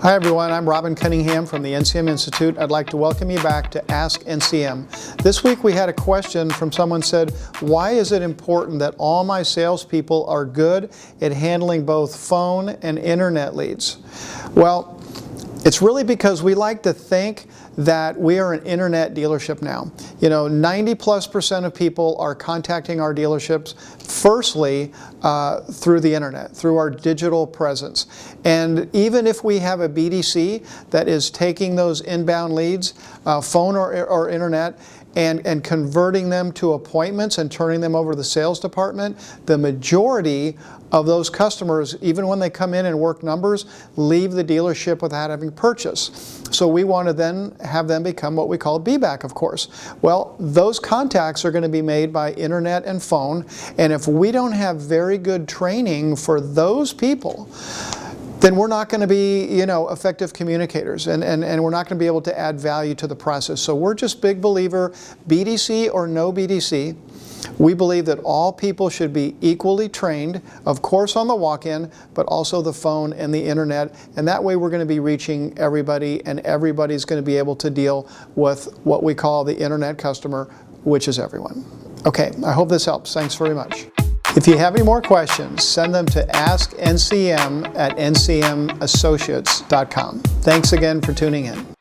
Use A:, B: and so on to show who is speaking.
A: Hi everyone, I'm Robin Cunningham from the NCM Institute. I'd like to welcome you back to Ask NCM. This week we had a question from someone said, why is it important that all my salespeople are good at handling both phone and internet leads? Well, it's really because we like to think that we are an internet dealership now. You know, 90+% of people are contacting our dealerships firstly through the internet, through our digital presence. And even if we have a BDC that is taking those inbound leads, phone or internet, and converting them to appointments and turning them over to the sales department, the majority of those customers, even when they come in and work numbers, leave the dealership without having purchased. So we want to then have them become what we call BBAC, of course. Well, those contacts are going to be made by internet and phone, and if we don't have very good training for those people, then we're not going to be, effective communicators, and we're not going to be able to add value to the process. So we're just big believer, BDC or no BDC. We believe that all people should be equally trained, of course on the walk-in, but also the phone and the internet, and that way we're going to be reaching everybody, and everybody's going to be able to deal with what we call the internet customer, which is everyone. Okay, I hope this helps. Thanks very much. If you have any more questions, send them to askncm@ncmassociates.com. Thanks again for tuning in.